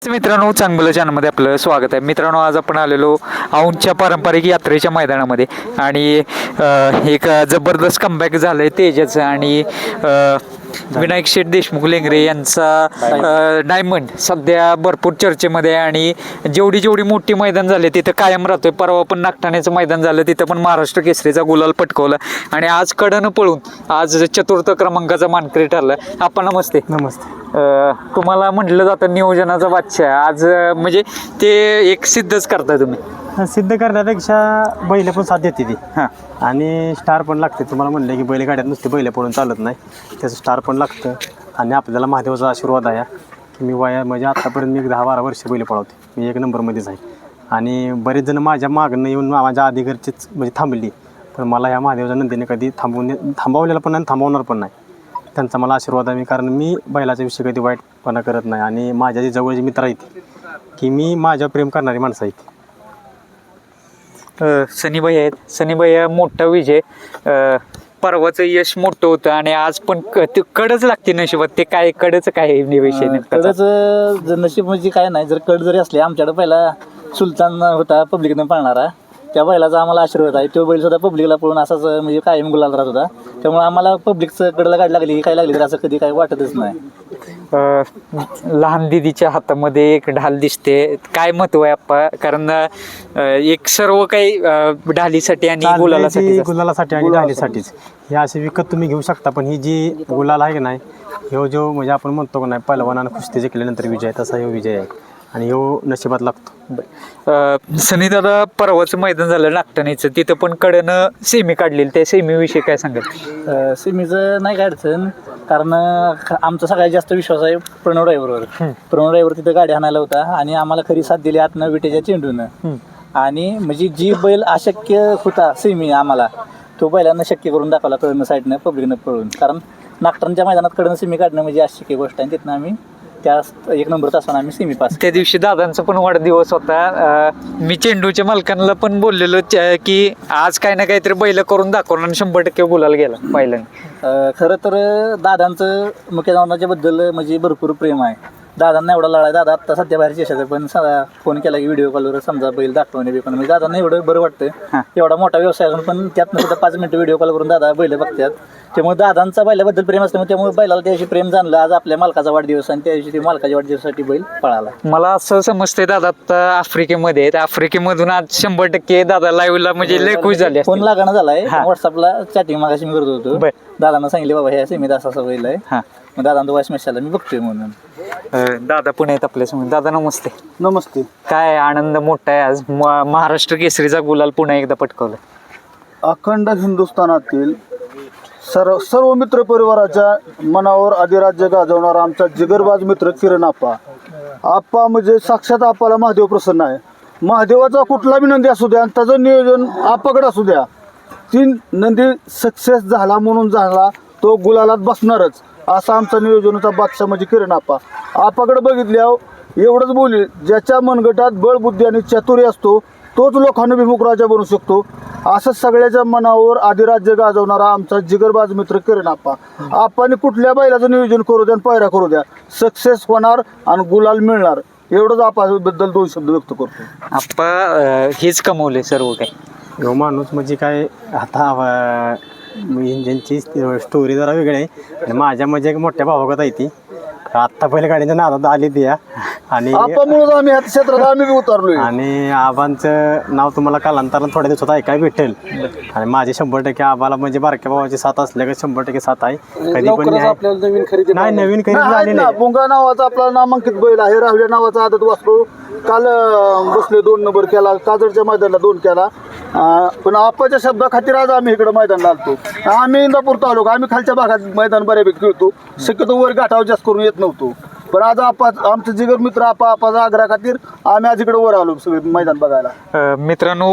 मित्रांनो, चांगलं चॅनलमध्ये आपलं स्वागत आहे. मित्रांनो, आज आपण आलेलो औंधच्या पारंपरिक यात्रेच्या मैदानामध्ये आणि एक जबरदस्त कमबॅक झालंय तेजाचं आणि विनायक शेठ देशमुख लेंगरे यांचा डायमंड सध्या भरपूर चर्चेमध्ये आहे आणि जेवढी मोठी मैदान झाले तिथं कायम राहतोय. परवा पण नागठाण्याचं मैदान झालं, तिथं पण महाराष्ट्र केसरीचा गुलाल पटकवला आणि आज कडनं पळून आज चतुर्थ क्रमांकाचा मानकरी ठरला. आपण नमस्ते. नमस्ते. तुम्हाला म्हटलं जातं नियोजनाचा बादशाह, आज म्हणजे ते एक सिद्धच करताय तुम्ही. सिद्ध करण्यापेक्षा बैल पण साथ देते ती. हां. आणि स्टार पण लागते. तुम्हाला म्हणलं की बैलगाड्यात नुसते बैल पडून चालत नाही, त्याचं स्टार पण लागतं. आणि आपल्याला महादेवाचा आशीर्वाद आहे की मी म्हणजे आत्तापर्यंत मी 10-12 वर्ष बैल पळवते. मी 1 नंबरमध्येच आहे. आणि बरेच जण माझ्या मागणं येऊन माझ्या आधीघरचीच म्हणजे थांबली, पण मला ह्या महादेवाच्या नंदीने कधी थांबवलेलं पण नाही, थांबवणार पण नाही. त्यांचा मला आशीर्वाद आहे. कारण मी बैलाच्या विषयी कधी वाईटपणा करत नाही. आणि माझ्या जे जवळचे मित्र आहेत की मी माझ्या प्रेम करणारी माणसं आहेत. सनीबाई आहेत. सनीबाई मोठा विजय, परवाचं यश मोठं होतं आणि आज पण ते कडच लागते नशिबात. ते काय कडच काय विषय कडच नशीब म्हणजे काय नाही. जर कड जरी असले, आमच्याकडे पहिला सुलतान होता पब्लिकनं पाळणारा, त्या बैलाचा आम्हाला आशीर्वाद आहे. तो बैल सुद्धा पब्लिकला पळून असाच म्हणजे कायम गुलाल राहत होता. त्यामुळे आम्हाला पब्लिकचं कडला गाडी लागली की काय लागली तर असं कधी काही वाटतच नाही. लहान दिदीच्या हातामध्ये एक ढाल दिसते, काय महत्व आहे आप्पा? कारण एक सर्व काही ढालीसाठी आणि गुलालासाठी आणि ढालीसाठीच. हे असे विकत तुम्ही घेऊ शकता, पण ही जी गुलाल आहे की नाही, ह्यो जो म्हणजे आपण म्हणतो की नाही पहिलवानानं कुस्ती जिंकल्यानंतर विजय, तसा ह्यो विजय आहे आणि ह्यो नशिबात लागतो. सनी दादा, परवाचं मैदान झालं नागठाण्याचं, तिथं पण कडनं सेमी काढलेली, त्या सेमीविषयी काय सांगाल? सेमीचं नाही काय अडचण, कारण आमचा सगळ्यात जास्त विश्वास आहे प्रणव ड्रायव्हरवर. प्रणव ड्रायव्हर तिथं गाडी आणायला होता आणि आम्हाला खरी साथ दिली आतनं विटेच्या चेंडूनं. आणि म्हणजे जी बैल अशक्य होता सेमी, आम्हाला तो बैलांना शक्य करून दाखवला कडनं साईडनं पब्लिकनं पळून. कारण नागठाणच्या मैदानात कडनं सेमी काढणं म्हणजे अशक्य गोष्ट आहे. तिथनं आम्ही त्या 1 नंबर तासानं आम्ही सेमी पास. त्या दिवशी दादांचा पण वाढदिवस होता. मी चेंडूच्या मालकांना पण बोललेलो की आज काही ना काहीतरी बैल करून दाखवणार आणि 100% गुलाल गेला पहिल्यांदा. खरं तर दादांचं मुख्य बद्दल म्हणजे भरपूर प्रेम आहे. दादांना एवढा लढाय, दादा आत्ता सध्या बाहेर यशाचं, पण फोन केला की व्हिडिओ कॉलवर समजा बैल दाखवणे पण म्हणजे दादांना एवढं बरं वाटतं. एवढा मोठा व्यवसाय असून पण त्यातनं सुद्धा 5 मिनिटं व्हिडिओ कॉल करून दादा बैल बघतात. त्यामुळे दादांचा बैलाबद्दल प्रेम असल्यामुळे त्यामुळे बैलाला त्या दिवशी प्रेम जाणलं. आज आपल्या मालकाचा वाढदिवस आणि त्या दिवशी मालकाच्या वाढदिवसासाठी बैल पळाला. मला असं समजतंय दादा आता आफ्रिकेमध्ये आहेत, आफ्रिकेमधून आज 100% दादा लाईव्हला म्हणजे लय खुश झाले. फोन लागणं झालाय, व्हॉट्सअपला चॅटिंग मागाशी मी करत होतो. दादांना सांगितले बाबा ह्या सेमीत असा बैल आहे. मग दादा वॉइस मेसेज आला, मी बघतोय म्हणून. दादा पुणे आहेत आपल्यासमोर. दादा नमस्ते. नमस्ते. काय आनंद मोठा आहे आज, महाराष्ट्र केसरीचा गुलाल पुन्हा एकदा पटकवला. अखंड हिंदुस्थानातील सर्व मित्र परिवाराच्या मनावर अधिराज्य गाजवणारा आमचा जिगरबाज मित्र किरण आप्पा म्हणजे साक्षात आप्पाला महादेव प्रसन्न आहे. महादेवाचा कुठला बी नंदी असू द्या आणि त्याचं नियोजन आप्पाकडे असू द्या, ती नंदी सक्सेस झाला म्हणून झाला, तो गुलालात बसणारच असा आमचा नियोजनाचा बादशाह म्हणजे किरण आप्पाकडे बघितल्यावर एवढंच बोली, ज्याच्या मनगटात बळबुद्धी आणि चातुर्य असतो तोच लोकानुभिमुख राजा बनू शकतो. असं सगळ्याच्या मनावर अधिराज्य गाजवणारा आमचा जिगरबाज मित्र किरण आप्पाने कुठल्या बैलाचं नियोजन करू द्या आणि पायऱ्या करू द्या, सक्सेस होणार आणि गुलाल मिळणार, एवढंच आप्पाबद्दल 2 शब्द व्यक्त करतो. आप्पा हेच कमवले सर्व काही. ह्यो माणूस म्हणजे काय, आता इंजनची स्टोरी जरा वेगळी आहे आणि माझ्या म्हणजे एक मोठ्या भावागत आहे ती. आत्ता पहिले गाडीच्या नादात आली ती आणि आप्पामुळे आम्ही ह्या क्षेत्रात आम्ही बी उतरलोय. आणि आबांचं नाव तुम्हाला कालांतरानं थोड्या दिवसात ऐकायला भेटेल. आणि माझे 100% आबाला म्हणजे बारक्या भावाची साथ असल्या का 100% साथ आहे. कधी पण नवीन खरेदी झाली नाही. पुंगा नावाचा आपला नामांकित बैल आहे. राहुल्या नावाचा आदत वासरू काल बसले 2 नंबर केला, काजडच्या मैदानाला 2 केला. पण आप्पाच्या शब्दा खातीर आज आम्ही इकडे मैदानाला आलतो. आम्ही इंदापूर तालुका, आम्ही खालच्या भागात मैदान बऱ्यापैकी खेळतो, शक्यतो वर गाठावर जास्त करून येत नव्हतो. पण आज आमचं जिगर मित्र आप्पाचा आग्रह खातीर आम्ही आज इकडे वर आलो सगळे मैदान बघायला. मित्रांनो,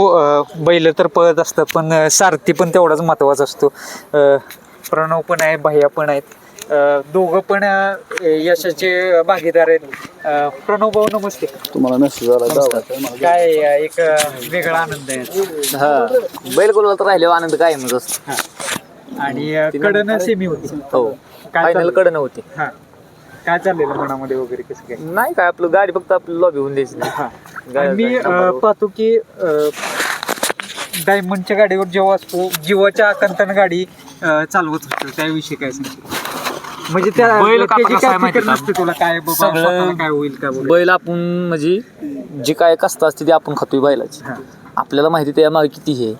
बैल तर पळत असतं पण सारथी पण तेवढाच महत्वाचा असतो. प्रणव पण आहे, भैया पण आहेत, दोघं पण यशाचे भागीदार आहेत. प्रणव भाऊ नमस्ते. तुम्हाला मेसेज आला, काय एक वेगळा आनंद आहे. बैल गुलाल तर राहिले आनंद कायमच असतो. आणि कडनं सेमी होती. हो, फायनल कडनं होती. काय चाललेलं मनामध्ये वगैरे कसं काय? नाही काय आपलं गाडी फक्त आपली लॉबी होऊन द्यायची नाही. आणि मी पाहतो की डायमंडच्या गाडीवर जेव्हा असतो जीवाच्या आकांतानं गाडी चालवत असतो त्याविषयी काय सांगतो? म्हणजे त्या बैल का त्याची कसा काय आहे माहिती फिकर का? नसते तुला काय बाबा सगळं स्वतःला काय होईल का बोलेल. बैल आपण म्हणजे जी काय कष्ट असते ती आपण खातोय बैलाची. आपल्याला माहिती त्या मागे किती हे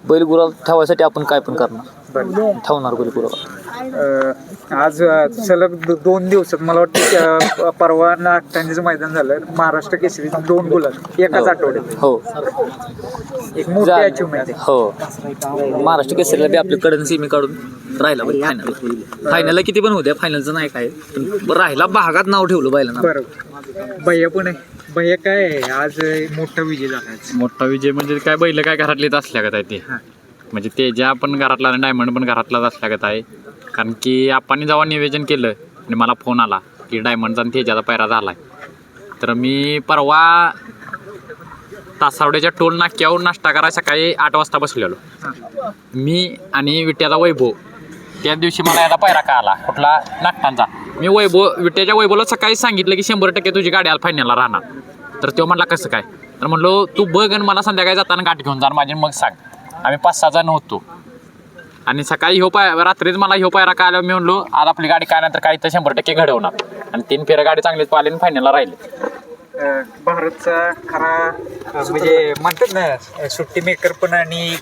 बैल गुराल ठेवायसाठी आपण काय पण करणार, ठेवणार बैल गुराला. आज सलग 2 दिवसात मला वाटतं परवा नागटांचं मैदान झालं महाराष्ट्र केसरी 2 गुलाल एकाच आठवड्यात. हो एक मोठी अचिव्हमेंट आहे. हो महाराष्ट्र केसरीला बी आपली कडन सेमी काढून राहिला फायनलला किती पण होत्या, फायनलचं नाही काय पण राहिला भागात नाव ठेवलं बैलांना. बरोबर. भैया पण आहे. भैया काय आहे? आज मोठा विजय झाला आहे. मोठा विजय म्हणजे काय बैल काय घरातलीच असल्यागत आहे ते. म्हणजे ते ज्या पण घरातला आणि डायमंड पण घरातलाच असल्यागत आहे. कारण की आपण जेव्हा नियोजन केलं आणि मला फोन आला की डायमंडचा आणि तेजाचा पैरा झाला आहे, तर मी परवा तासावड्याच्या टोल नाक्यावर नाश्ता करायला सकाळी 8 वाजता बसलेलो. मी आणि विट्याचा वैभव त्या दिवशी मला याचा पैरा का आला कुठला नागटांचा. मी विट्याच्या वैभवला सकाळी सांगितलं की 100% तुझी गाडी आज फायनलला राहणार. तर तो म्हणला कसं काय, तर म्हणलो तू बघ आणि मला संध्याकाळी जाताना गाठ घेऊन जा माझी मग सांग. आम्ही 5-6 जण होतो आणि सकाळी रात्रीच मला ह्यो पायरा काय आला. मी म्हणलो आज आपली गाडी काय नंतर काही तर 100% घडवणार. आणि 3 फेऱ्या गाडी चांगलीच पाहिली आणि फायनलला राहिली. भारतचा खरा म्हणजे म्हणतात ना सुट्टी मेकर पण आणि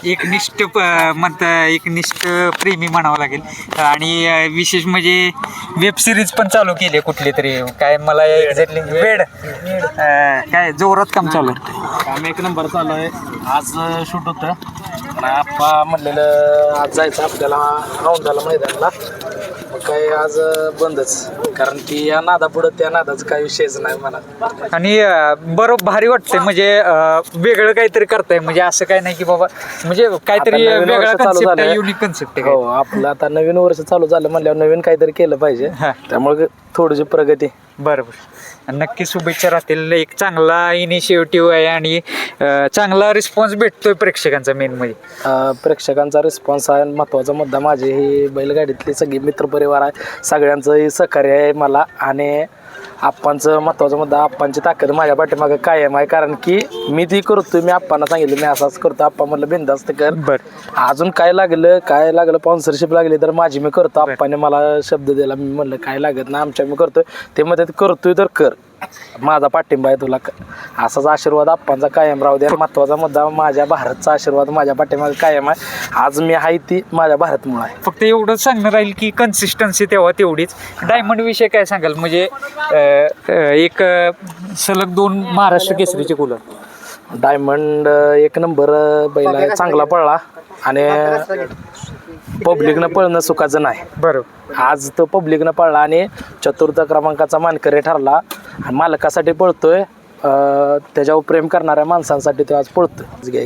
एक निष्ठ एक निष्ठ प्रेमी म्हणावं लागेल. आणि विशेष म्हणजे वेब सिरीज पण चालू केली कुठली तरी काय मला एक्झॅक्टली वेड काय जोरात काम चालू काम 1 नंबर चालू आहे. आज शूट होतं आप्पा म्हणलेलं आज जायचं आपल्याला औंधाला मैदानाला. मग काय आज बंदच, कारण की या नादापुढं त्या नादाचं काही विषयच नाही मला. आणि बरं भारी वाटतंय म्हणजे वेगळं काहीतरी करताय. म्हणजे असं काय नाही की बाबा म्हणजे काहीतरी आता नवीन वेगळा वर्ष चालू कन्सेप्ट आहे, झालंय. युनिक कन्सेप्ट आहे. हो आपलं आता नवीन वर्ष चालू झालं म्हणल्यावर नवीन काहीतरी केलं पाहिजे. त्यामुळे थोडीशी प्रगती. बरोबर. नक्की शुभेच्छा राहतील. एक चांगला इनिशिएटिव्ह आहे आणि चांगला रिस्पॉन्स भेटतोय प्रेक्षकांचा मेन म्हणजे. प्रेक्षकांचा रिस्पॉन्स आहे महत्त्वाचा मुद्दा. माझे ही बैलगाडीतले सगळे मित्रपरिवार आहे, सगळ्यांचं सहकार्य आहे मला. आणि आप्पांचं महत्त्वाचा मुद्दा, आप्पांची ताकद माझ्या पाठीमागं कायम आहे. कारण की मी ती करतोय, मी आप्पांना सांगितलं मी असाच करतो. आप्पा म्हटलं बिनधास्त कर. अजून काय लागलं स्पॉन्सरशिप लागली तर माझी मी करतो. आप्पाने मला शब्द दिला, मी म्हणलं काय लागत ना आमच्या मी करतोय. ते म्हणतात करतोय तर कर, माझा पाठिंबा आहे तुला. असाच आशीर्वाद आप्पांचा कायम राहू द्या. महत्त्वाचा मुद्दा माझ्या भारतचा आशीर्वाद माझ्या पाठीमागे कायम आहे. आज मी आहे ती माझ्या भारतमुळे आहे. फक्त एवढंच सांगणं राहील की कन्सिस्टन्सी तेव्हा तेवढीच. डायमंड विषय काय सांगाल? म्हणजे एक सलग 2 महाराष्ट्र केसरीचे गुलाल. डायमंड 1 नंबर बैल आहे, चांगला पळला आणि पब्लिकनं पळणं सुखाचं नाही. बरोबर. आज तो पब्लिकनं पळला आणि 4था क्रमांकाचा मानकरी ठरला. आणि मालकासाठी पळतोय, त्याच्यावर प्रेम करणाऱ्या माणसांसाठी तो आज पळतोय.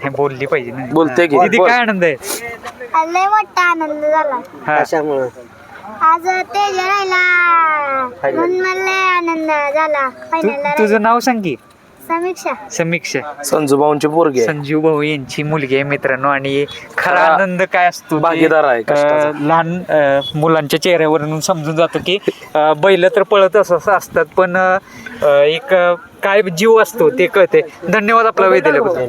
हे बोलली पाहिजे ना. बोलते की किती काय आनंद आहे. लय मोठा आनंद झाला. कशामुळे आज तेज राहिला म्हणून मला लय आनंद झाला. फायनलला तुझं नाव सांग की. समीक्षा. संजूभाऊंची पोरगी आहे. संजीव भाऊ यांची मुलगी आहे मित्रांनो. आणि खरा आनंद काय असतो ते, भागीदार आहे कष्टाचा. लहान मुलांच्या चेहऱ्यावरून समजून जातो की बैल तर पळत असतात पण एक काय जीव असतो ते कळते. धन्यवाद आपला वेळ दिल्याबद्दल.